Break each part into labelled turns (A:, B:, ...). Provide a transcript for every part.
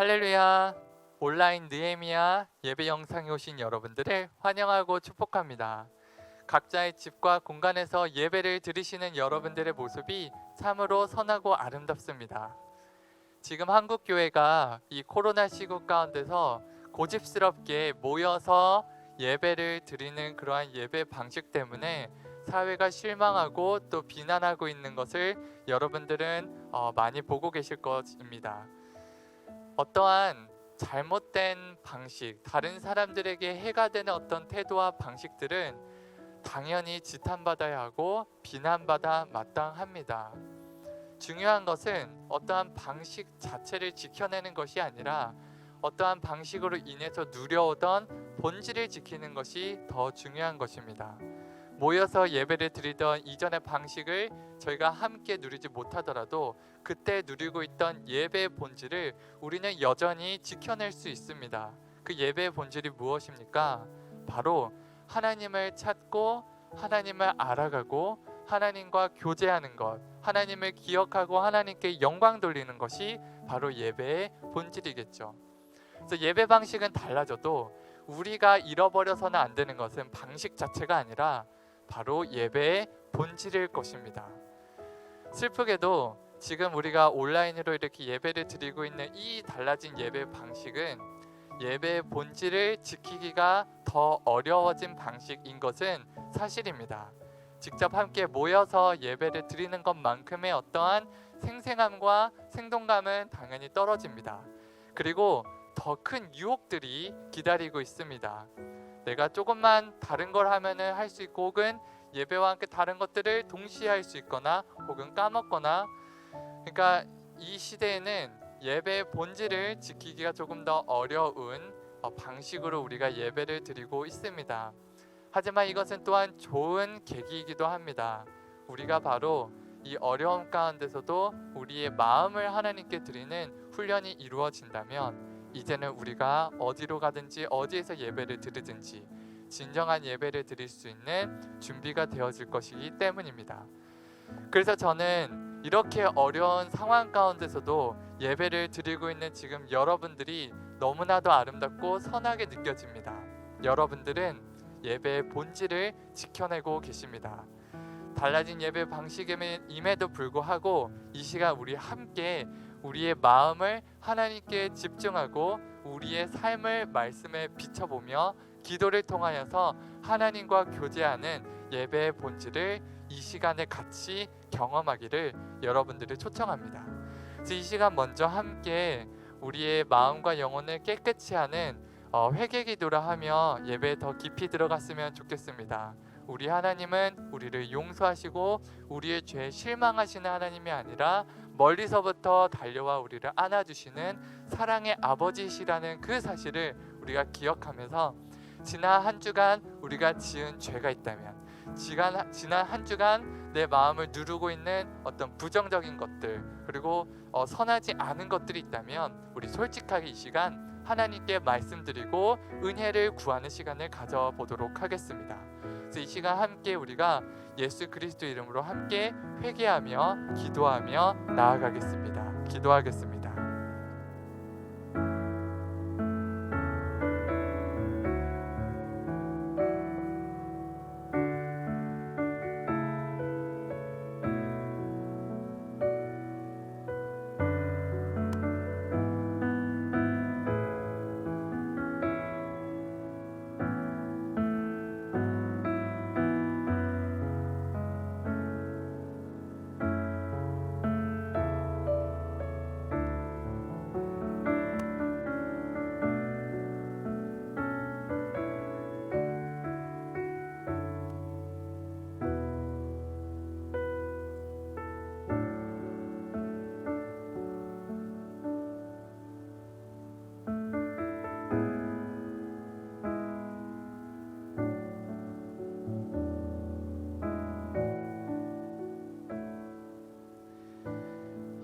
A: 할렐루야. 온라인 느헤미야 예배 영상에 오신 여러분들을 환영하고 축복합니다. 각자의 집과 공간에서 예배를 드리시는 여러분들의 모습이 참으로 선하고 아름답습니다. 지금 한국 교회가 이 코로나 시국 가운데서 고집스럽게 모여서 예배를 드리는 그러한 예배 방식 때문에 사회가 실망하고 또 비난하고 있는 것을 여러분들은 많이 보고 계실 것입니다. 어떠한 잘못된 방식, 다른 사람들에게 해가 되는 어떤 태도와 방식들은 당연히 지탄받아야 하고 비난받아 마땅합니다. 중요한 것은 어떠한 방식 자체를 지켜내는 것이 아니라 어떠한 방식으로 인해서 누려오던 본질을 지키는 것이 더 중요한 것입니다. 모여서 예배를 드리던 이전의 방식을 저희가 함께 누리지 못하더라도 그때 누리고 있던 예배의 본질을 우리는 여전히 지켜낼 수 있습니다. 그 예배의 본질이 무엇입니까? 바로 하나님을 찾고 하나님을 알아가고 하나님과 교제하는 것, 하나님을 기억하고 하나님께 영광 돌리는 것이 바로 예배의 본질이겠죠. 그래서 예배 방식은 달라져도 우리가 잃어버려서는 안 되는 것은 방식 자체가 아니라 바로 예배의 본질일 것입니다. 슬프게도 지금 우리가 온라인으로 이렇게 예배를 드리고 있는 이 달라진 예배 방식은 예배의 본질을 지키기가 더 어려워진 방식인 것은 사실입니다. 직접 함께 모여서 예배를 드리는 것만큼의 어떠한 생생함과 생동감은 당연히 떨어집니다. 그리고 더 큰 유혹들이 기다리고 있습니다. 내가 조금만 다른 걸 하면은 할 수 있고 혹은 예배와 함께 다른 것들을 동시에 할 수 있거나 혹은 까먹거나, 그러니까 이 시대에는 예배의 본질을 지키기가 조금 더 어려운 방식으로 우리가 예배를 드리고 있습니다. 하지만 이것은 또한 좋은 계기이기도 합니다. 우리가 바로 이 어려움 가운데서도 우리의 마음을 하나님께 드리는 훈련이 이루어진다면 이제는 우리가 어디로 가든지 어디에서 예배를 드리든지 진정한 예배를 드릴 수 있는 준비가 되어질 것이기 때문입니다. 그래서 저는 이렇게 어려운 상황 가운데서도 예배를 드리고 있는 지금 여러분들이 너무나도 아름답고 선하게 느껴집니다. 여러분들은 예배의 본질을 지켜내고 계십니다. 달라진 예배 방식임에도 불구하고 이 시간 우리 함께 우리의 마음을 하나님께 집중하고 우리의 삶을 말씀에 비춰보며 기도를 통하여서 하나님과 교제하는 예배의 본질을 이 시간에 같이 경험하기를 여러분들을 초청합니다. 그래서 이 시간 먼저 함께 우리의 마음과 영혼을 깨끗이 하는 회개 기도를 하며 예배에 더 깊이 들어갔으면 좋겠습니다. 우리 하나님은 우리를 용서하시고 우리의 죄에 실망하시는 하나님이 아니라 멀리서부터 달려와 우리를 안아주시는 사랑의 아버지시라는 그 사실을 우리가 기억하면서 지난 한 주간 우리가 지은 죄가 있다면, 지난 한 주간 내 마음을 누르고 있는 어떤 부정적인 것들, 그리고 선하지 않은 것들이 있다면 우리 솔직하게 이 시간 하나님께 말씀드리고 은혜를 구하는 시간을 가져보도록 하겠습니다. 그래서 이 시간 함께 우리가 예수 그리스도 이름으로 함께 회개하며 기도하며 나아가겠습니다. 기도하겠습니다.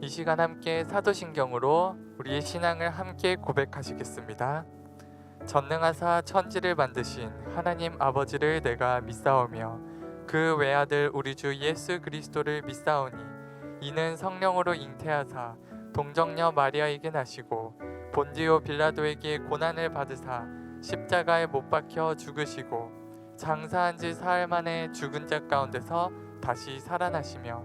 A: 이 시간 함께 사도신경으로 우리의 신앙을 함께 고백하시겠습니다. 전능하사 천지를 만드신 하나님 아버지를 내가 믿사오며 그 외아들 우리 주 예수 그리스도를 믿사오니 이는 성령으로 잉태하사 동정녀 마리아에게 나시고 본디오 빌라도에게 고난을 받으사 십자가에 못 박혀 죽으시고 장사한 지 사흘 만에 죽은 자 가운데서 다시 살아나시며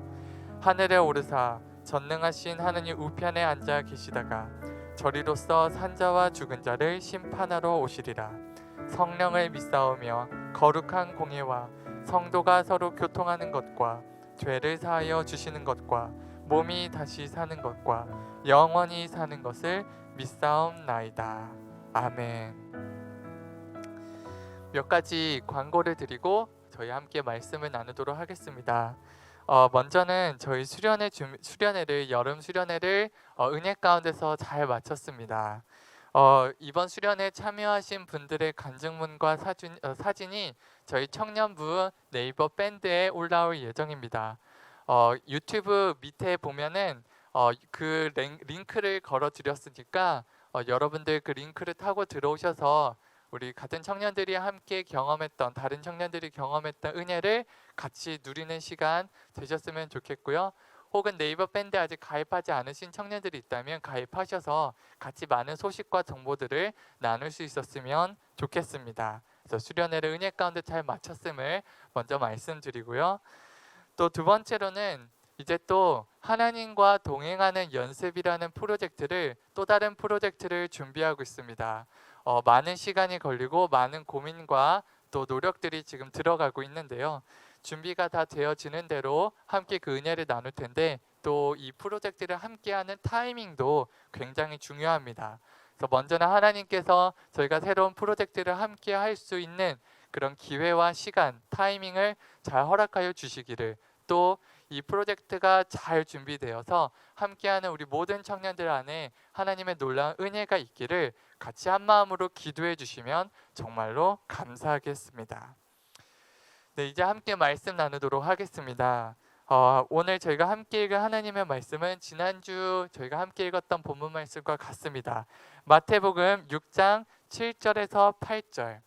A: 하늘에 오르사 전능하신 하느님 우편에 앉아 계시다가 저리로서 산자와 죽은 자를 심판하러 오시리라. 성령을 믿사오며 거룩한 공예와 성도가 서로 교통하는 것과 죄를 사하여 주시는 것과 몸이 다시 사는 것과 영원히 사는 것을 믿사옵나이다. 아멘. 몇 가지 광고를 드리고 저희 함께 말씀을 나누도록 하겠습니다. 먼저는 저희 수련회를 여름 수련회를 은혜 가운데서 잘 마쳤습니다. 이번 수련회 참여하신 분들의 간증문과 사진이 저희 청년부 네이버 밴드에 올라올 예정입니다. 유튜브 밑에 보면은 그 링크를 걸어 드렸으니까 여러분들 그 링크를 타고 들어오셔서 우리 같은 청년들이 함께 경험했던, 다른 청년들이 경험했던 은혜를 같이 누리는 시간 되셨으면 좋겠고요. 혹은 네이버 밴드 아직 가입하지 않으신 청년들이 있다면 가입하셔서 같이 많은 소식과 정보들을 나눌 수 있었으면 좋겠습니다. 그래서 수련회를 은혜 가운데 잘 마쳤음을 먼저 말씀드리고요. 또 두 번째로는 이제 또 하나님과 동행하는 연습이라는 프로젝트를, 또 다른 프로젝트를 준비하고 있습니다. 많은 시간이 걸리고 많은 고민과 또 노력들이 지금 들어가고 있는데요. 준비가 다 되어지는 대로 함께 그 은혜를 나눌 텐데, 또 이 프로젝트를 함께하는 타이밍도 굉장히 중요합니다. 그래서 먼저는 하나님께서 저희가 새로운 프로젝트를 함께 할 수 있는 그런 기회와 시간, 타이밍을 잘 허락하여 주시기를, 또 이 프로젝트가 잘 준비되어서 함께하는 우리 모든 청년들 안에 하나님의 놀라운 은혜가 있기를 같이 한 마음으로 기도해 주시면 정말로 감사하겠습니다. 네, 이제 함께 말씀 나누도록 하겠습니다. 오늘 저희가 함께 읽은 하나님의 말씀은 지난주 저희가 함께 읽었던 본문 말씀과 같습니다. 마태복음 6장 7절에서 8절.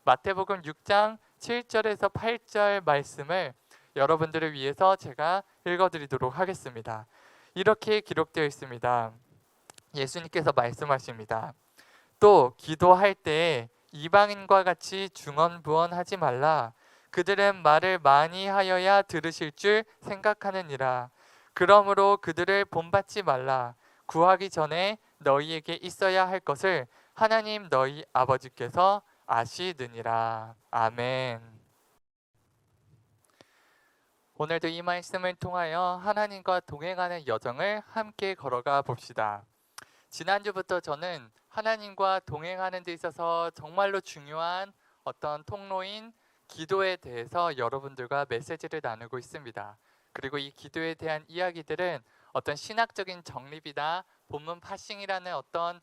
A: 마태복음 6장 7절에서 8절 말씀을 여러분들을 위해서 제가 읽어드리도록 하겠습니다. 이렇게 기록되어 있습니다. 예수님께서 말씀하십니다. 또 기도할 때 이방인과 같이 중언부언하지 말라. 그들은 말을 많이 하여야 들으실 줄 생각하느니라. 그러므로 그들을 본받지 말라. 구하기 전에 너희에게 있어야 할 것을 하나님 너희 아버지께서 아시느니라. 아멘. 오늘도 이 말씀을 통하여 하나님과 동행하는 여정을 함께 걸어가 봅시다. 지난주부터 저는 하나님과 동행하는 데 있어서 정말로 중요한 어떤 통로인 기도에 대해서 여러분들과 메시지를 나누고 있습니다. 그리고 이 기도에 대한 이야기들은 어떤 신학적인 정립이나 본문 파싱이라는 어떤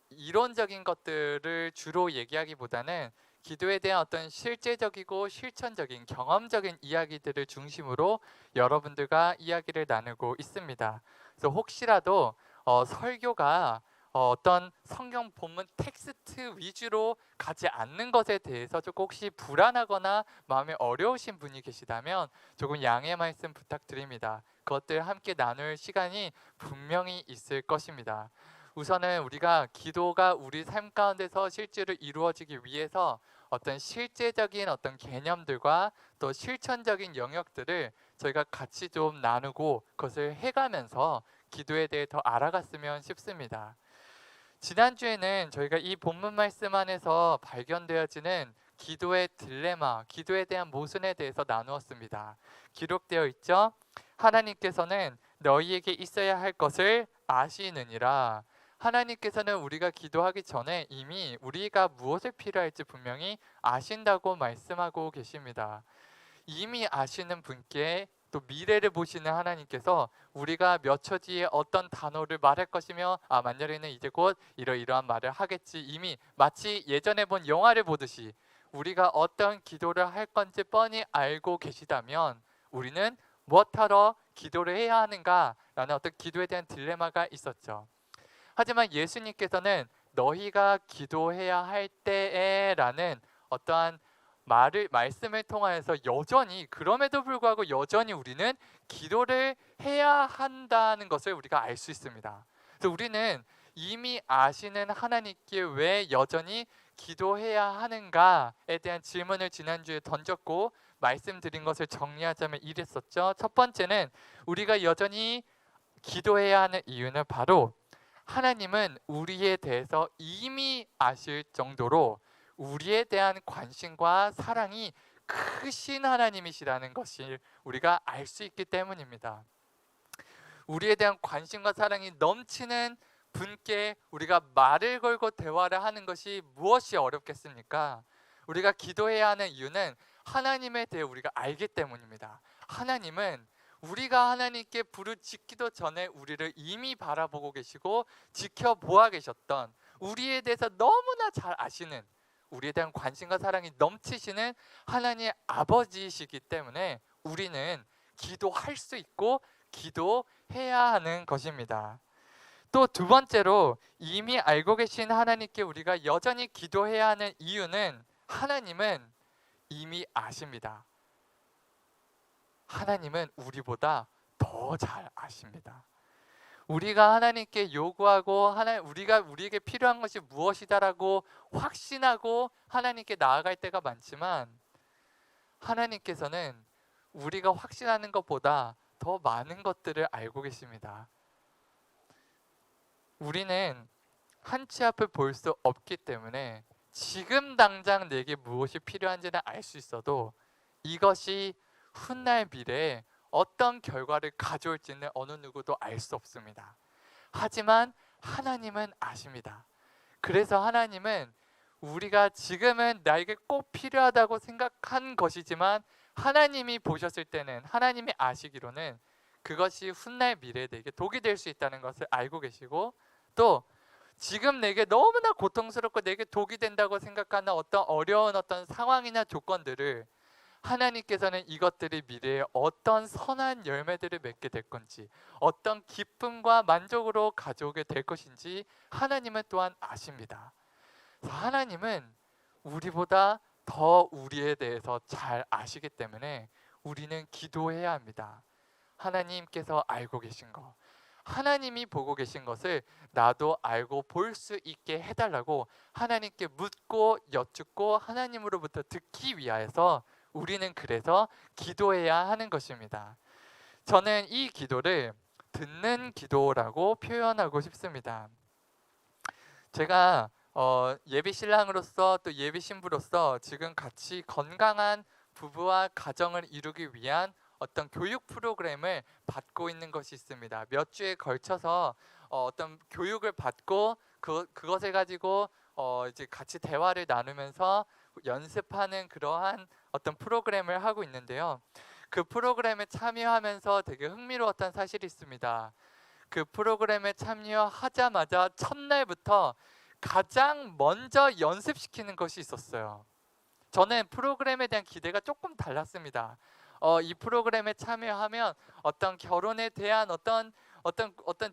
A: 이론적인 것들을 주로 얘기하기보다는 기도에 대한 어떤 실제적이고 실천적인 경험적인 이야기들을 중심으로 여러분들과 이야기를 나누고 있습니다. 그래서 혹시라도 설교가 어떤 성경 본문 텍스트 위주로 가지 않는 것에 대해서 조금 혹시 불안하거나 마음이 어려우신 분이 계시다면 조금 양해 말씀 부탁드립니다. 그것들 함께 나눌 시간이 분명히 있을 것입니다. 우선은 우리가 기도가 우리 삶 가운데서 실제로 이루어지기 위해서 어떤 실제적인 어떤 개념들과 또 실천적인 영역들을 저희가 같이 좀 나누고 그것을 해가면서 기도에 대해 더 알아갔으면 싶습니다. 지난주에는 저희가 이 본문 말씀 안에서 발견되어지는 기도의 딜레마, 기도에 대한 모순에 대해서 나누었습니다. 기록되어 있죠? 하나님께서는 너희에게 있어야 할 것을 아시느니라. 하나님께서는 우리가 기도하기 전에 이미 우리가 무엇을 필요할지 분명히 아신다고 말씀하고 계십니다. 이미 아시는 분께 또 미래를 보시는 하나님께서 우리가 몇 초 뒤에 어떤 단어를 말할 것이며 만열이는 이제 곧 이러이러한 말을 하겠지, 이미 마치 예전에 본 영화를 보듯이 우리가 어떤 기도를 할 건지 뻔히 알고 계시다면 우리는 무엇하러 기도를 해야 하는가라는 어떤 기도에 대한 딜레마가 있었죠. 하지만 예수님께서는 너희가 기도해야 할 때에 라는 어떠한 말씀을 통하여서 여전히, 그럼에도 불구하고 여전히 우리는 기도를 해야 한다는 것을 우리가 알 수 있습니다. 그래서 우리는 이미 아시는 하나님께 왜 여전히 기도해야 하는가에 대한 질문을 지난주에 던졌고 말씀드린 것을 정리하자면 이랬었죠. 첫 번째는 우리가 여전히 기도해야 하는 이유는 바로 하나님은 우리에 대해서 이미 아실 정도로 우리에 대한 관심과 사랑이 크신 하나님이시라는 것을 우리가 알 수 있기 때문입니다. 우리에 대한 관심과 사랑이 넘치는 분께 우리가 말을 걸고 대화를 하는 것이 무엇이 어렵겠습니까? 우리가 기도해야 하는 이유는 하나님에 대해 우리가 알기 때문입니다. 하나님은 우리가 하나님께 부르짖기도 전에 우리를 이미 바라보고 계시고 지켜보아 계셨던, 우리에 대해서 너무나 잘 아시는, 우리에 대한 관심과 사랑이 넘치시는 하나님의 아버지이시기 때문에 우리는 기도할 수 있고 기도해야 하는 것입니다. 또 두 번째로 이미 알고 계신 하나님께 우리가 여전히 기도해야 하는 이유는 하나님은 이미 아십니다. 하나님은 우리보다 더 잘 아십니다. 우리가 하나님께 요구하고 우리가 우리에게 필요한 것이 무엇이다라고 확신하고 하나님께 나아갈 때가 많지만 하나님께서는 우리가 확신하는 것보다 더 많은 것들을 알고 계십니다. 우리는 한 치 앞을 볼 수 없기 때문에 지금 당장 내게 무엇이 필요한지는 알 수 있어도 이것이 훗날 미래에 어떤 결과를 가져올지는 어느 누구도 알 수 없습니다. 하지만 하나님은 아십니다. 그래서 하나님은 우리가 지금은 나에게 꼭 필요하다고 생각한 것이지만 하나님이 보셨을 때는, 하나님이 아시기로는 그것이 훗날 미래에 내게 독이 될 수 있다는 것을 알고 계시고, 또 지금 내게 너무나 고통스럽고 내게 독이 된다고 생각하는 어떤 어려운 어떤 상황이나 조건들을 하나님께서는 이것들이 미래에 어떤 선한 열매들을 맺게 될 건지, 어떤 기쁨과 만족으로 가져오게 될 것인지 하나님은 또한 아십니다. 하나님은 우리보다 더 우리에 대해서 잘 아시기 때문에 우리는 기도해야 합니다. 하나님께서 알고 계신 것, 하나님이 보고 계신 것을 나도 알고 볼 수 있게 해달라고 하나님께 묻고 여쭙고 하나님으로부터 듣기 위하여서 우리는 그래서 기도해야 하는 것입니다. 저는 이 기도를 듣는 기도라고 표현하고 싶습니다. 제가 예비 신랑으로서 또 예비 신부로서 지금 같이 건강한 부부와 가정을 이루기 위한 어떤 교육 프로그램을 받고 있는 것이 있습니다. 몇 주에 걸쳐서 어떤 교육을 받고 그것을 가지고 이제 같이 대화를 나누면서 연습하는 그러한 어떤 프로그램을 하고 있는데요. 그 프로그램에 참여하면서 되게 흥미로웠던 사실이 있습니다. 그 프로그램에 참여하자마자 첫날부터 가장 먼저 연습시키는 것이 있었어요. 저는 프로그램에 대한 기대가 조금 달랐습니다. 이 프로그램에 참여하면 어떤 결혼에 대한 어떤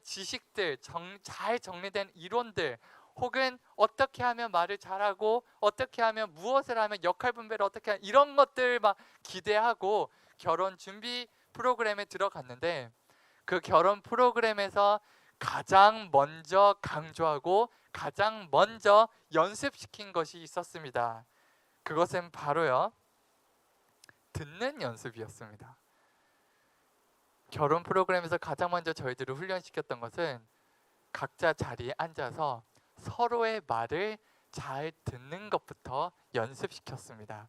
A: 지식들, 잘 정리된 이론들, 혹은 어떻게 하면 말을 잘하고 어떻게 하면 무엇을 하면 역할 분배를 어떻게 하면 이런 것들 막 기대하고 결혼 준비 프로그램에 들어갔는데, 그 결혼 프로그램에서 가장 먼저 강조하고 가장 먼저 연습시킨 것이 있었습니다. 그것은 바로요, 듣는 연습이었습니다. 결혼 프로그램에서 가장 먼저 저희들을 훈련시켰던 것은 각자 자리에 앉아서 서로의 말을 잘 듣는 것부터 연습시켰습니다.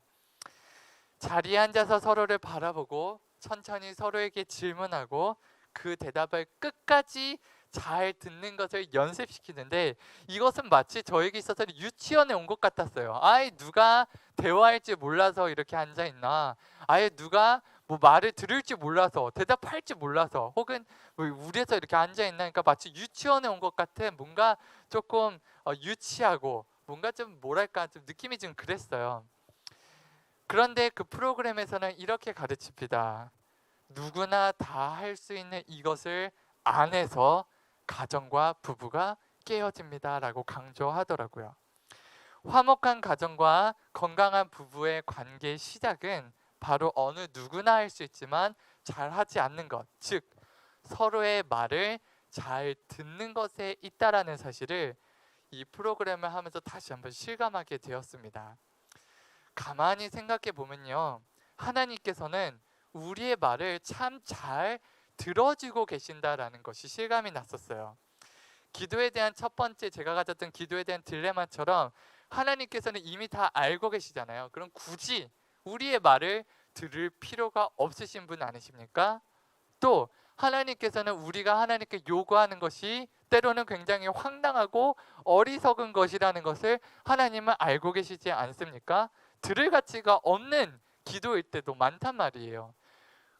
A: 자리에 앉아서 서로를 바라보고 천천히 서로에게 질문하고 그 대답을 끝까지 잘 듣는 것을 연습시키는데, 이것은 마치 저에게 있어서는 유치원에 온 것 같았어요. 아예 누가 대화할지 몰라서 이렇게 앉아있나, 아예 누가 뭐 말을 들을지 몰라서 대답할지 몰라서, 혹은 뭐 우리에서 이렇게 앉아있나, 그러니까 마치 유치원에 온 것 같은 뭔가 조금 유치하고 뭔가 좀 뭐랄까 좀 느낌이 좀 그랬어요. 그런데 그 프로그램에서는 이렇게 가르칩니다. 누구나 다 할 수 있는 이것을 안에서 가정과 부부가 깨어집니다 라고 강조하더라고요. 화목한 가정과 건강한 부부의 관계의 시작은 바로 어느 누구나 할 수 있지만 잘 하지 않는 것, 즉 서로의 말을 잘 듣는 것에 있다라는 사실을 이 프로그램을 하면서 다시 한번 실감하게 되었습니다. 가만히 생각해 보면요, 하나님께서는 우리의 말을 참 잘 들어주고 계신다라는 것이 실감이 났었어요. 기도에 대한 첫 번째 제가 가졌던 기도에 대한 딜레마처럼 하나님께서는 이미 다 알고 계시잖아요. 그럼 굳이 우리의 말을 들을 필요가 없으신 분 아니십니까? 또 하나님께서는 우리가 하나님께 요구하는 것이 때로는 굉장히 황당하고 어리석은 것이라는 것을 하나님은 알고 계시지 않습니까? 들을 가치가 없는 기도일 때도 많단 말이에요.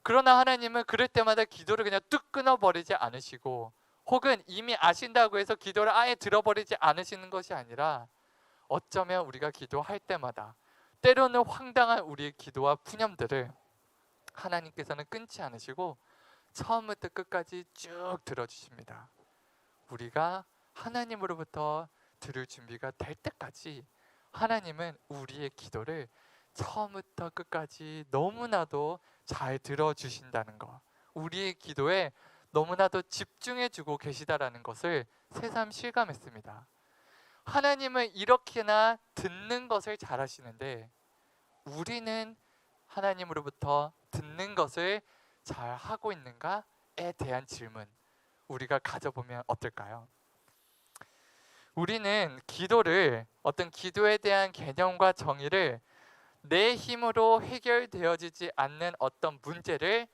A: 그러나 하나님은 그럴 때마다 기도를 그냥 뚝 끊어버리지 않으시고, 혹은 이미 아신다고 해서 기도를 아예 들어버리지 않으시는 것이 아니라, 어쩌면 우리가 기도할 때마다 때로는 황당한 우리의 기도와 푸념들을 하나님께서는 끊지 않으시고 처음부터 끝까지 쭉 들어주십니다. 우리가 하나님으로부터 들을 준비가 될 때까지 하나님은 우리의 기도를 처음부터 끝까지 너무나도 잘 들어주신다는 것, 우리의 기도에 너무나도 집중해주고 계시다라는 것을 새삼 실감했습니다. 하나님은 이렇게나 듣는 것을 잘하시는데 우리는 하나님으로부터 듣는 것을 잘 하고 있는가에 대한 질문, 우리가 가져보면 어떨까요? 우리는 기도를, 어떤 기도에 대한 개념과 정의를 내 힘으로 해결되어지지 않는 어떤 문제를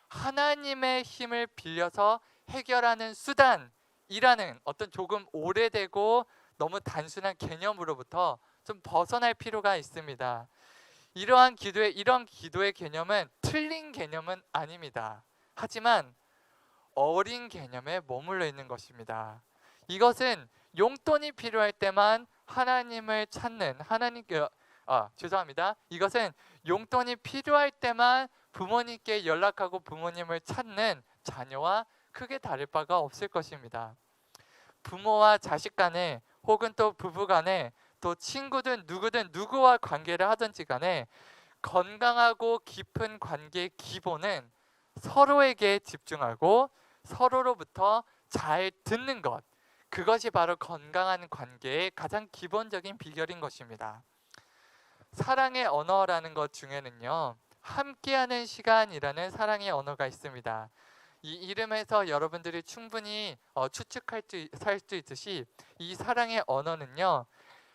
A: 하나님의 힘을 빌려서 해결하는 수단이라는 어떤 조금 오래되고 너무 단순한 개념으로부터 좀 벗어날 필요가 있습니다. 이런 기도의 개념은 틀린 개념은 아닙니다. 하지만 어린 개념에 머물러 있는 것입니다. 이것은 용돈이 필요할 때만 하나님을 찾는 이것은 용돈이 필요할 때만 부모님께 연락하고 부모님을 찾는 자녀와 크게 다를 바가 없을 것입니다. 부모와 자식 간에, 혹은 또 부부 간에, 또 친구든 누구든 누구와 관계를 하든지 간에 건강하고 깊은 관계의 기본은 서로에게 집중하고 서로로부터 잘 듣는 것, 그것이 바로 건강한 관계의 가장 기본적인 비결인 것입니다. 사랑의 언어라는 것 중에는요, 함께하는 시간이라는 사랑의 언어가 있습니다. 이 이름에서 여러분들이 충분히 추측할 수 있듯이 이 사랑의 언어는요,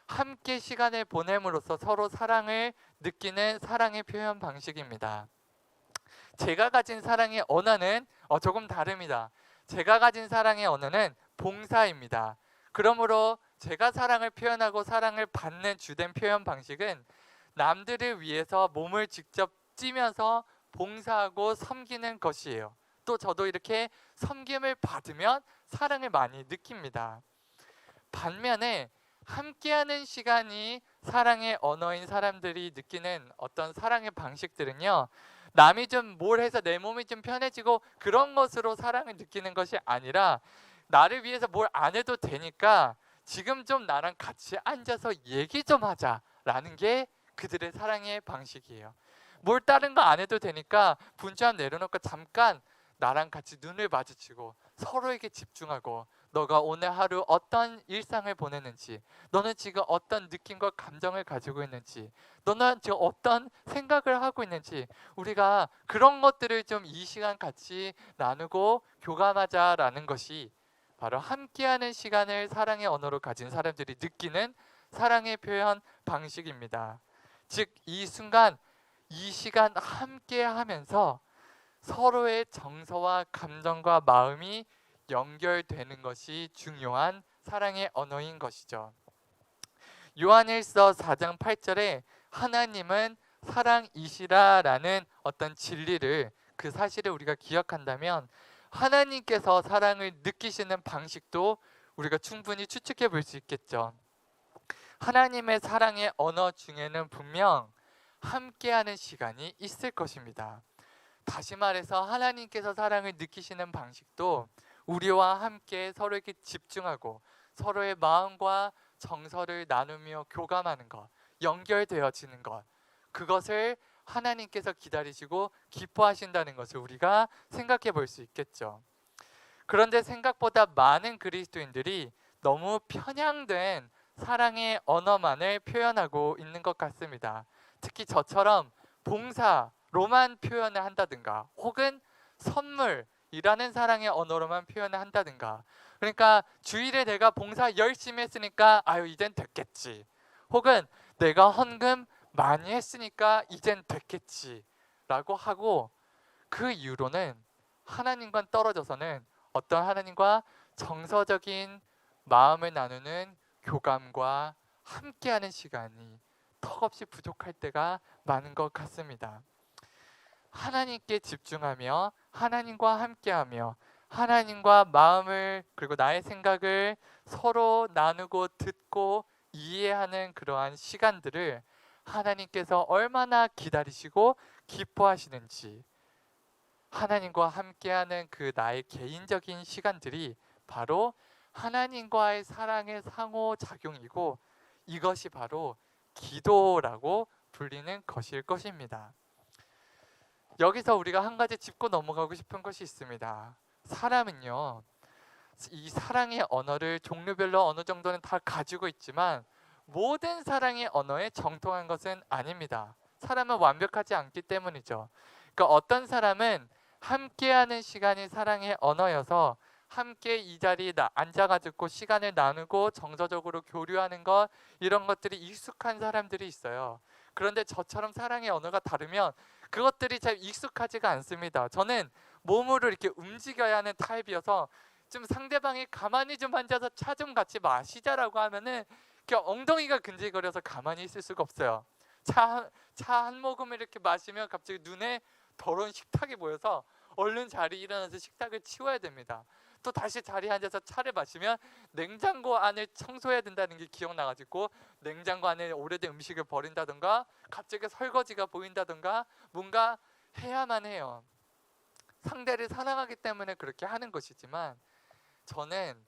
A: 함께 시간을 보냄으로써 서로 사랑을 느끼는 사랑의 표현 방식입니다. 제가 가진 사랑의 언어는 조금 다릅니다. 제가 가진 사랑의 언어는 봉사입니다. 그러므로 제가 사랑을 표현하고 사랑을 받는 주된 표현 방식은 남들을 위해서 몸을 직접 찌면서 봉사하고 섬기는 것이에요. 또 저도 이렇게 섬김을 받으면 사랑을 많이 느낍니다. 반면에 함께하는 시간이 사랑의 언어인 사람들이 느끼는 어떤 사랑의 방식들은요, 남이 좀 뭘 해서 내 몸이 좀 편해지고 그런 것으로 사랑을 느끼는 것이 아니라, 나를 위해서 뭘 안 해도 되니까 지금 좀 나랑 같이 앉아서 얘기 좀 하자라는 게 그들의 사랑의 방식이에요. 뭘 다른 거 안 해도 되니까 분주함 내려놓고 잠깐 나랑 같이 눈을 마주치고 서로에게 집중하고, 너가 오늘 하루 어떤 일상을 보내는지, 너는 지금 어떤 느낌과 감정을 가지고 있는지, 너는 지금 어떤 생각을 하고 있는지, 우리가 그런 것들을 좀 이 시간 같이 나누고 교감하자라는 것이 바로 함께하는 시간을 사랑의 언어로 가진 사람들이 느끼는 사랑의 표현 방식입니다. 즉, 이 순간, 이 시간 함께 하면서 서로의 정서와 감정과 마음이 연결되는 것이 중요한 사랑의 언어인 것이죠. 요한일서 4장 8절에 하나님은 사랑이시라라는 어떤 진리를, 그 사실을 우리가 기억한다면 하나님께서 사랑을 느끼시는 방식도 우리가 충분히 추측해 볼 수 있겠죠. 하나님의 사랑의 언어 중에는 분명 함께하는 시간이 있을 것입니다. 다시 말해서 하나님께서 사랑을 느끼시는 방식도 우리와 함께 서로에게 집중하고 서로의 마음과 정서를 나누며 교감하는 것, 연결되어지는 것, 그것을 하나님께서 기다리시고 기뻐하신다는 것을 우리가 생각해 볼 수 있겠죠. 그런데 생각보다 많은 그리스도인들이 너무 편향된 사랑의 언어만을 표현하고 있는 것 같습니다. 특히 저처럼 봉사로만 표현을 한다든가 혹은 선물이라는 사랑의 언어로만 표현을 한다든가, 그러니까 주일에 내가 봉사 열심히 했으니까 아유 이젠 됐겠지, 혹은 내가 헌금 많이 했으니까 이젠 됐겠지 라고 하고, 그 이후로는 하나님과 떨어져서는 어떤 하나님과 정서적인 마음을 나누는 교감과 함께하는 시간이 턱없이 부족할 때가 많은 것 같습니다. 하나님께 집중하며 하나님과 함께하며 하나님과 마음을 그리고 나의 생각을 서로 나누고 듣고 이해하는 그러한 시간들을 하나님께서 얼마나 기다리시고 기뻐하시는지, 하나님과 함께하는 그 나의 개인적인 시간들이 바로 하나님과의 사랑의 상호작용이고, 이것이 바로 기도라고 불리는 것일 것입니다. 여기서 우리가 한 가지 짚고 넘어가고 싶은 것이 있습니다. 사람은요, 이 사랑의 언어를 종류별로 어느 정도는 다 가지고 있지만 모든 사랑의 언어에 정통한 것은 아닙니다. 사람은 완벽하지 않기 때문이죠. 그러니까 어떤 사람은 함께하는 시간이 사랑의 언어여서 함께 이 자리에 앉아가지고 시간을 나누고 정서적으로 교류하는 것, 이런 것들이 익숙한 사람들이 있어요. 그런데 저처럼 사랑의 언어가 다르면 그것들이 잘 익숙하지가 않습니다. 저는 몸으로 이렇게 움직여야 하는 타입이어서 좀 상대방이 가만히 좀 앉아서 차 좀 같이 마시자라고 하면은 이렇게 엉덩이가 근질거려서 가만히 있을 수가 없어요. 차 한 모금을 이렇게 마시면 갑자기 눈에 더러운 식탁이 보여서 얼른 자리에 일어나서 식탁을 치워야 됩니다. 또 다시 자리에 앉아서 차를 마시면 냉장고 안을 청소해야 된다는 게 기억나가지고 냉장고 안에 오래된 음식을 버린다던가 갑자기 설거지가 보인다던가 뭔가 해야만 해요. 상대를 사랑하기 때문에 그렇게 하는 것이지만 저는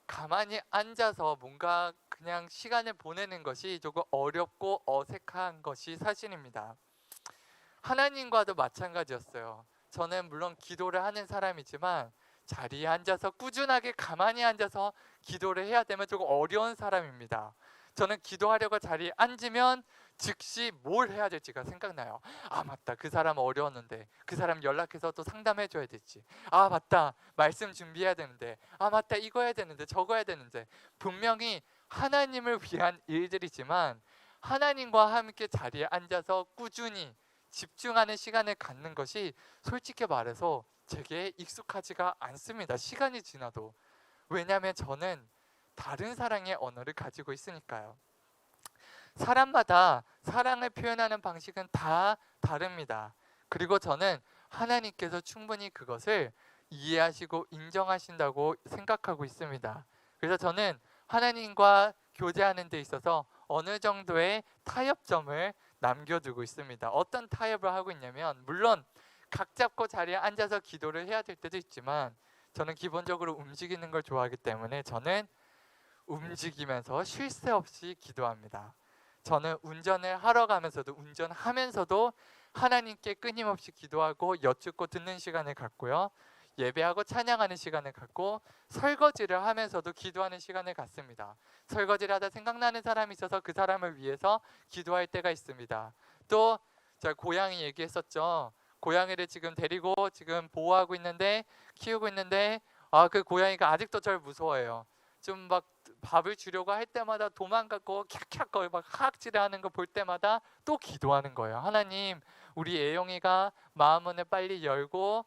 A: 가만히 앉아서 뭔가 그냥 시간을 보내는 것이 조금 어렵고 어색한 것이 사실입니다. 하나님과도 마찬가지였어요. 저는 물론 기도를 하는 사람이지만 자리에 앉아서 꾸준하게 가만히 앉아서 기도를 해야 되면 조금 어려운 사람입니다. 저는 기도하려고 자리에 앉으면 즉시 뭘 해야 될지가 생각나요. 아 맞다, 그 사람 어려웠는데 그 사람 연락해서 또 상담해 줘야 되지. 아 맞다, 말씀 준비해야 되는데. 아 맞다, 이거 해야 되는데 저거 해야 되는데. 분명히 하나님을 위한 일들이지만 하나님과 함께 자리에 앉아서 꾸준히 집중하는 시간을 갖는 것이 솔직히 말해서 제게 익숙하지가 않습니다. 시간이 지나도. 왜냐하면 저는 다른 사랑의 언어를 가지고 있으니까요. 사람마다 사랑을 표현하는 방식은 다 다릅니다. 그리고 저는 하나님께서 충분히 그것을 이해하시고 인정하신다고 생각하고 있습니다. 그래서 저는 하나님과 교제하는 데 있어서 어느 정도의 타협점을 남겨두고 있습니다. 어떤 타협을 하고 있냐면, 물론 각 잡고 자리에 앉아서 기도를 해야 될 때도 있지만 저는 기본적으로 움직이는 걸 좋아하기 때문에 저는 움직이면서 쉴 새 없이 기도합니다. 저는 운전을 하러 가면서도 운전하면서도 하나님께 끊임없이 기도하고 여쭙고 듣는 시간을 갖고요. 예배하고 찬양하는 시간을 갖고 설거지를 하면서도 기도하는 시간을 갖습니다. 설거지를 하다 생각나는 사람이 있어서 그 사람을 위해서 기도할 때가 있습니다. 또 제가 고양이 얘기했었죠. 고양이를 지금 데리고 지금 보호하고 있는데 키우고 있는데 그 고양이가 아직도 절 무서워해요. 좀 막 밥을 주려고 할 때마다 도망가고 캬캬거리고 막 하악질을 하는 거 볼 때마다 또 기도하는 거예요. 하나님, 우리 애영이가 마음문을 빨리 열고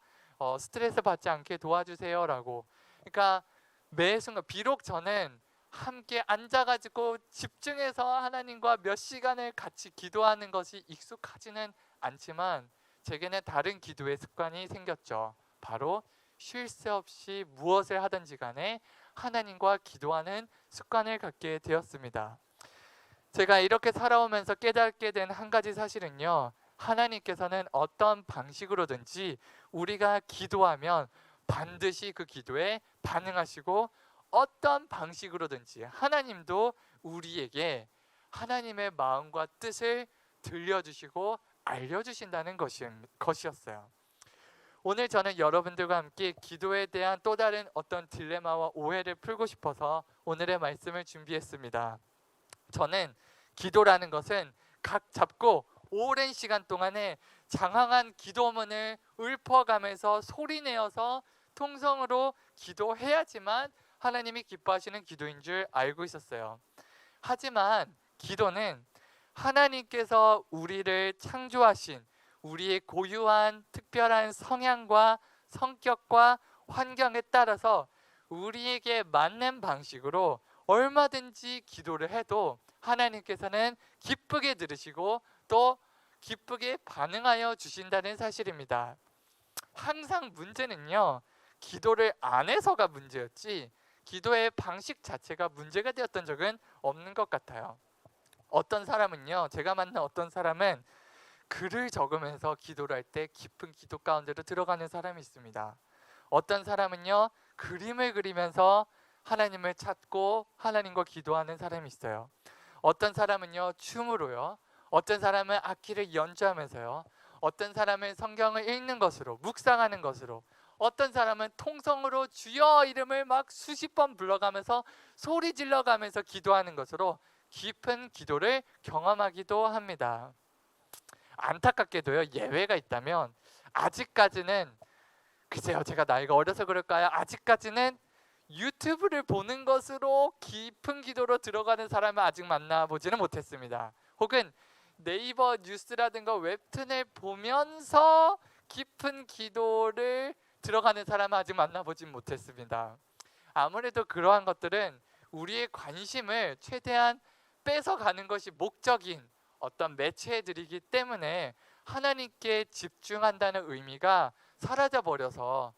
A: 스트레스 받지 않게 도와주세요라고. 그러니까 매 순간, 비록 저는 함께 앉아가지고 집중해서 하나님과 몇 시간을 같이 기도하는 것이 익숙하지는 않지만 제게는 다른 기도의 습관이 생겼죠. 바로 쉴 새 없이 무엇을 하든지 간에 하나님과 기도하는 습관을 갖게 되었습니다. 제가 이렇게 살아오면서 깨닫게 된 한 가지 사실은요, 하나님께서는 어떤 방식으로든지 우리가 기도하면 반드시 그 기도에 반응하시고, 어떤 방식으로든지 하나님도 우리에게 하나님의 마음과 뜻을 들려주시고 알려주신다는 것이었어요. 오늘 저는 여러분들과 함께 기도에 대한 또 다른 어떤 딜레마와 오해를 풀고 싶어서 오늘의 말씀을 준비했습니다. 저는 기도라는 것은 각 잡고 오랜 시간 동안에 장황한 기도문을 읊어가면서 소리내어서 통성으로 기도해야지만 하나님이 기뻐하시는 기도인 줄 알고 있었어요. 하지만 기도는 하나님께서 우리를 창조하신 우리의 고유한 특별한 성향과 성격과 환경에 따라서 우리에게 맞는 방식으로 얼마든지 기도를 해도 하나님께서는 기쁘게 들으시고 또 기쁘게 반응하여 주신다는 사실입니다. 항상 문제는요, 기도를 안 해서가 문제였지 기도의 방식 자체가 문제가 되었던 적은 없는 것 같아요. 어떤 사람은요, 제가 만난 어떤 사람은 글을 적으면서 기도를 할 때 깊은 기도 가운데로 들어가는 사람이 있습니다. 어떤 사람은요, 그림을 그리면서 하나님을 찾고 하나님과 기도하는 사람이 있어요. 어떤 사람은요, 춤으로요. 어떤 사람은 악기를 연주하면서요. 어떤 사람은 성경을 읽는 것으로, 묵상하는 것으로, 어떤 사람은 통성으로 주여 이름을 막 수십 번 불러가면서 소리 질러가면서 기도하는 것으로 깊은 기도를 경험하기도 합니다. 안타깝게도요, 예외가 있다면 아직까지는, 글쎄요, 제가 나이가 어려서 그럴까요? 아직까지는 유튜브를 보는 것으로 깊은 기도로 들어가는 사람을 아직 만나보지는 못했습니다. 혹은 네이버 뉴스라든가 웹툰을 보면서 깊은 기도를 들어가는 사람은 아직 만나보진 못했습니다. 아무래도 그러한 것들은 우리의 관심을 최대한 뺏어가는 것이 목적인 어떤 매체들이기 때문에 하나님께 집중한다는 의미가 사라져버려서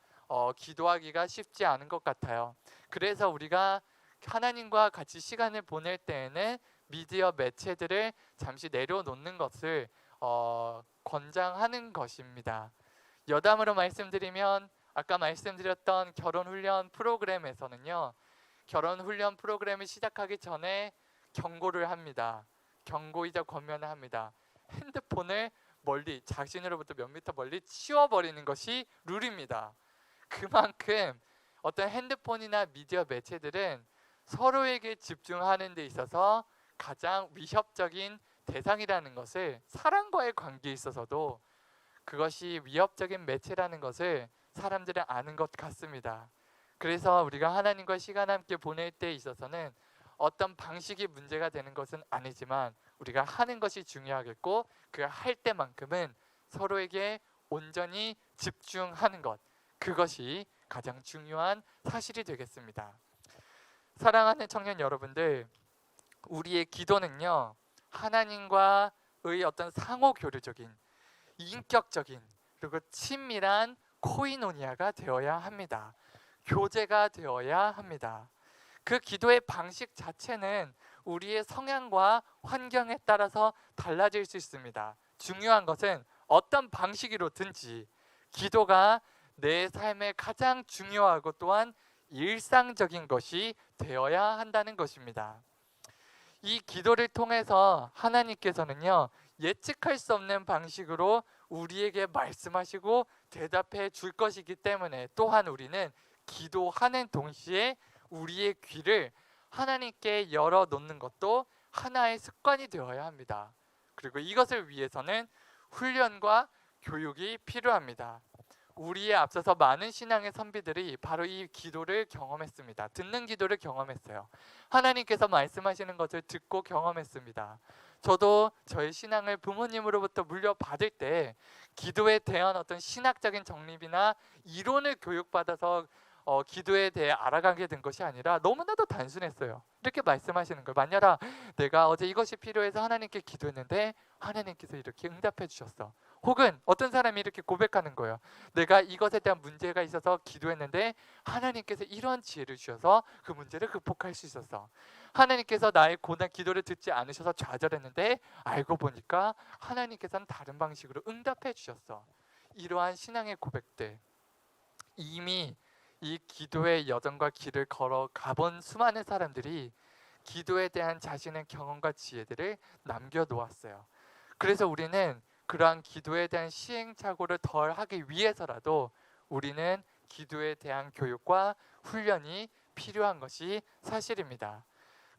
A: 기도하기가 쉽지 않은 것 같아요. 그래서 우리가 하나님과 같이 시간을 보낼 때에는 미디어 매체들을 잠시 내려놓는 것을 권장하는 것입니다. 여담으로 말씀드리면 아까 말씀드렸던 결혼훈련 프로그램에서는요, 결혼훈련 프로그램을 시작하기 전에 경고를 합니다. 경고이자 권면을 합니다. 핸드폰을 멀리, 자신으로부터 몇 미터 멀리 치워버리는 것이 룰입니다. 그만큼 어떤 핸드폰이나 미디어 매체들은 서로에게 집중하는 데 있어서 가장 위협적인 대상이라는 것을, 사람과의 관계에 있어서도 그것이 위협적인 매체라는 것을 사람들은 아는 것 같습니다. 그래서 우리가 하나님과 시간 함께 보낼 때 있어서는 어떤 방식이 문제가 되는 것은 아니지만 우리가 하는 것이 중요하겠고, 그 할 때만큼은 서로에게 온전히 집중하는 것, 그것이 가장 중요한 사실이 되겠습니다. 사랑하는 청년 여러분들, 우리의 기도는요, 하나님과의 어떤 상호 교류적인, 인격적인, 그리고 친밀한 코이노니아가 되어야 합니다. 교제가 되어야 합니다. 그 기도의 방식 자체는 우리의 성향과 환경에 따라서 달라질 수 있습니다. 중요한 것은 어떤 방식으로든지 기도가 내 삶에 가장 중요하고 또한 일상적인 것이 되어야 한다는 것입니다. 이 기도를 통해서 하나님께서는요, 예측할 수 없는 방식으로 우리에게 말씀하시고 대답해 줄 것이기 때문에, 또한 우리는 기도하는 동시에 우리의 귀를 하나님께 열어놓는 것도 하나의 습관이 되어야 합니다. 그리고 이것을 위해서는 훈련과 교육이 필요합니다. 우리에 앞서서 많은 신앙의 선비들이 바로 이 기도를 경험했습니다. 듣는 기도를 경험했어요. 하나님께서 말씀하시는 것을 듣고 경험했습니다. 저도 저의 신앙을 부모님으로부터 물려받을 때 기도에 대한 어떤 신학적인 정립이나 이론을 교육받아서 기도에 대해 알아가게 된 것이 아니라 너무나도 단순했어요. 이렇게 말씀하시는 거예요. 만약에 내가 어제 이것이 필요해서 하나님께 기도했는데 하나님께서 이렇게 응답해 주셨어. 혹은 어떤 사람이 이렇게 고백하는 거예요. 내가 이것에 대한 문제가 있어서 기도했는데 하나님께서 이런 지혜를 주셔서 그 문제를 극복할 수 있었어. 하나님께서 나의 고난 기도를 듣지 않으셔서 좌절했는데 알고 보니까 하나님께서는 다른 방식으로 응답해 주셨어. 이러한 신앙의 고백들, 이미 이 기도의 여정과 길을 걸어 가본 수많은 사람들이 기도에 대한 자신의 경험과 지혜들을 남겨놓았어요. 그래서 우리는 그러한 기도에 대한 시행착오를 덜 하기 위해서라도 우리는 기도에 대한 교육과 훈련이 필요한 것이 사실입니다.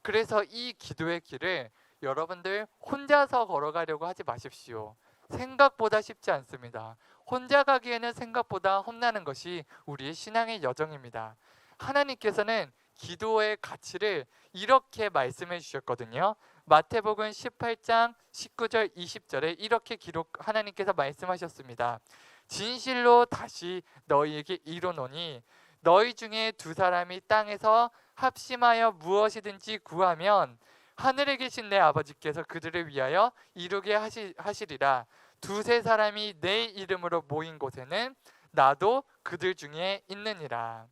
A: 그래서 이 기도의 길을 여러분들 혼자서 걸어가려고 하지 마십시오. 생각보다 쉽지 않습니다. 혼자 가기에는 생각보다 험나는 것이 우리의 신앙의 여정입니다. 하나님께서는 기도의 가치를 이렇게 말씀해 주셨거든요. 마태복음 18장 19절 20절에 이렇게 하나님께서 말씀하셨습니다. 진실로 다시 너희에게 이르노니 너희 중에 두 사람이 땅에서 합심하여 무엇이든지 구하면 하늘에 계신 내 아버지께서 그들을 위하여 이루게 하시리라. 두세 사람이 내 이름으로 모인 곳에는 나도 그들 중에 있느니라.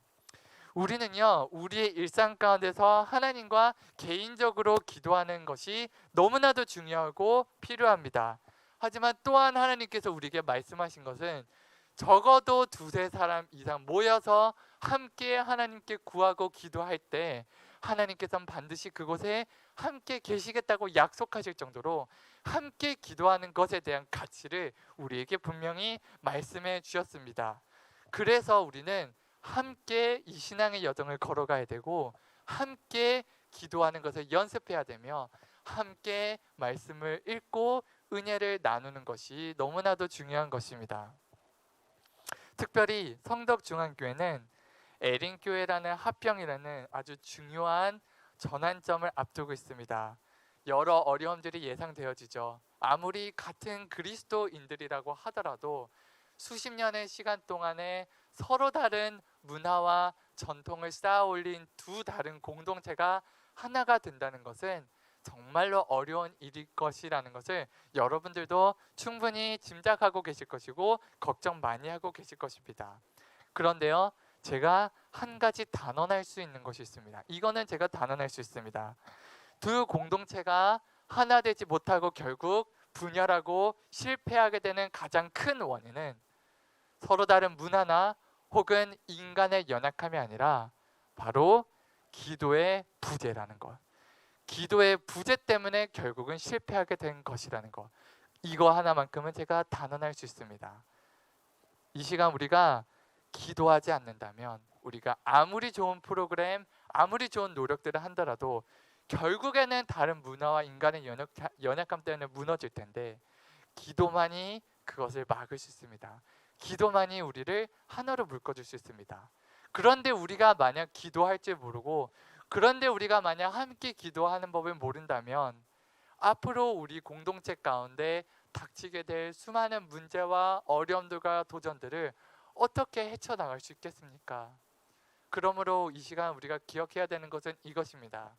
A: 우리는요, 우리의 일상 가운데서 하나님과 개인적으로 기도하는 것이 너무나도 중요하고 필요합니다. 하지만 또한 하나님께서 우리에게 말씀하신 것은 적어도 두세 사람 이상 모여서 함께 하나님께 구하고 기도할 때 하나님께서는 반드시 그곳에 함께 계시겠다고 약속하실 정도로 함께 기도하는 것에 대한 가치를 우리에게 분명히 말씀해 주셨습니다. 그래서 우리는 함께 이 신앙의 여정을 걸어가야 되고 함께 기도하는 것을 연습해야 되며 함께 말씀을 읽고 은혜를 나누는 것이 너무나도 중요한 것입니다. 특별히 성덕중앙교회는 에린교회라는 합병이라는 아주 중요한 전환점을 앞두고 있습니다. 여러 어려움들이 예상되어지죠. 아무리 같은 그리스도인들이라고 하더라도 수십 년의 시간 동안에 서로 다른 문화와 전통을 쌓아 올린 두 다른 공동체가 하나가 된다는 것은 정말로 어려운 일일 것이라는 것을 여러분들도 충분히 짐작하고 계실 것이고 걱정 많이 하고 계실 것입니다. 그런데요, 제가 한 가지 단언할 수 있는 것이 있습니다. 이거는 제가 단언할 수 있습니다. 두 공동체가 하나 되지 못하고 결국 분열하고 실패하게 되는 가장 큰 원인은 서로 다른 문화나 혹은 인간의 연약함이 아니라 바로 기도의 부재라는 것. 기도의 부재 때문에 결국은 실패하게 된 것이라는 것. 이거 하나만큼은 제가 단언할 수 있습니다. 이 시간 우리가 기도하지 않는다면 우리가 아무리 좋은 프로그램, 아무리 좋은 노력들을 한다라도 결국에는 다른 문화와 인간의 연약함 때문에 무너질 텐데 기도만이 그것을 막을 수 있습니다. 기도만이 우리를 하나로 묶어줄 수 있습니다. 그런데 우리가 만약 기도할 줄 모르고 그런데 우리가 만약 함께 기도하는 법을 모른다면 앞으로 우리 공동체 가운데 닥치게 될 수많은 문제와 어려움들과 도전들을 어떻게 헤쳐나갈 수 있겠습니까? 그러므로 이 시간 우리가 기억해야 되는 것은 이것입니다.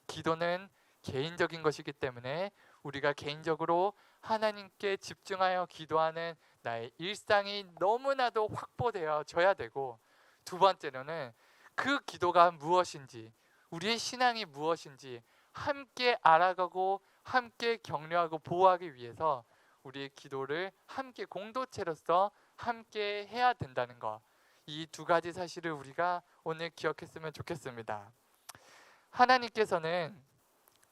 A: 기도는 개인적인 것이기 때문에 우리가 개인적으로 하나님께 집중하여 기도하는 나의 일상이 너무나도 확보되어져야 되고, 두 번째로는 그 기도가 무엇인지, 우리의 신앙이 무엇인지 함께 알아가고 함께 격려하고 보호하기 위해서 우리의 기도를 함께 공동체로서 함께 해야 된다는 것, 이 두 가지 사실을 우리가 오늘 기억했으면 좋겠습니다. 하나님께서는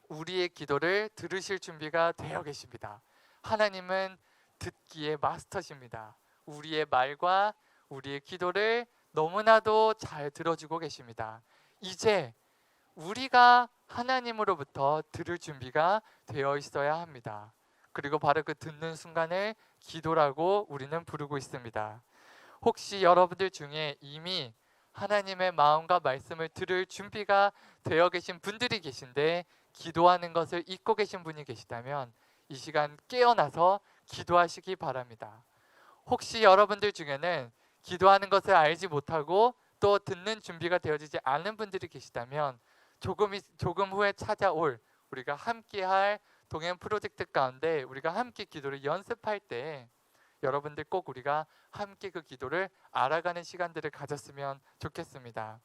A: 우리의 기도를 들으실 준비가 되어 계십니다. 하나님은 듣기의 마스터십니다. 우리의 말과 우리의 기도를 너무나도 잘 들어주고 계십니다. 이제 우리가 하나님으로부터 들을 준비가 되어 있어야 합니다. 그리고 바로 그 듣는 순간을 기도라고 우리는 부르고 있습니다. 혹시 여러분들 중에 이미 하나님의 마음과 말씀을 들을 준비가 되어 계신 분들이 계신데 기도하는 것을 잊고 계신 분이 계시다면 이 시간 깨어나서 기도하시기 바랍니다. 혹시 여러분들 중에는 기도하는 것을 알지 못하고 또 듣는 준비가 되어지지 않은 분들이 계시다면 조금 후에 찾아올 우리가 함께할 동행 프로젝트 가운데 우리가 함께 기도를 연습할 때 여러분들 꼭 우리가 함께 그 기도를 알아가는 시간들을 가졌으면 좋겠습니다.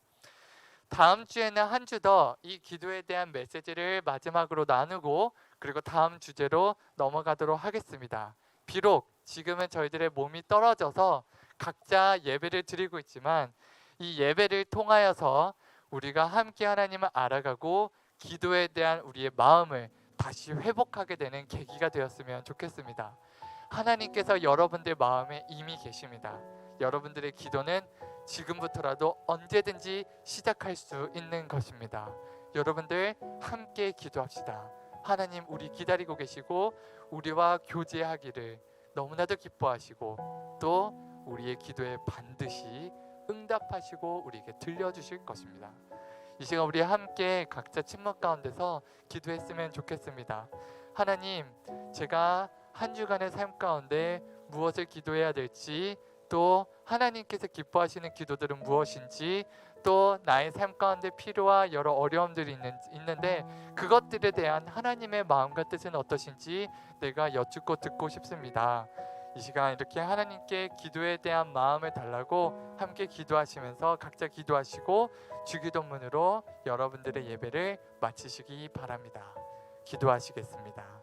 A: 다음 주에는 한 주 더 이 기도에 대한 메시지를 마지막으로 나누고 그리고 다음 주제로 넘어가도록 하겠습니다. 비록 지금은 저희들의 몸이 떨어져서 각자 예배를 드리고 있지만 이 예배를 통하여서 우리가 함께 하나님을 알아가고 기도에 대한 우리의 마음을 다시 회복하게 되는 계기가 되었으면 좋겠습니다. 하나님께서 여러분들 마음에 이미 계십니다. 여러분들의 기도는 지금부터라도 언제든지 시작할 수 있는 것입니다. 여러분들 함께 기도합시다. 하나님, 우리 기다리고 계시고 우리와 교제하기를 너무나도 기뻐하시고 또 우리의 기도에 반드시 응답하시고 우리에게 들려주실 것입니다. 이 시간 우리 함께 각자 침묵 가운데서 기도했으면 좋겠습니다. 하나님, 제가 한 주간의 삶 가운데 무엇을 기도해야 될지, 또 하나님께서 기뻐하시는 기도들은 무엇인지, 또 나의 삶 가운데 필요와 여러 어려움들이 있는데 그것들에 대한 하나님의 마음과 뜻은 어떠신지 내가 여쭙고 듣고 싶습니다. 이 시간 이렇게 하나님께 기도에 대한 마음을 달라고 함께 기도하시면서 각자 기도하시고 주기도문으로 여러분들의 예배를 마치시기 바랍니다. 기도하시겠습니다.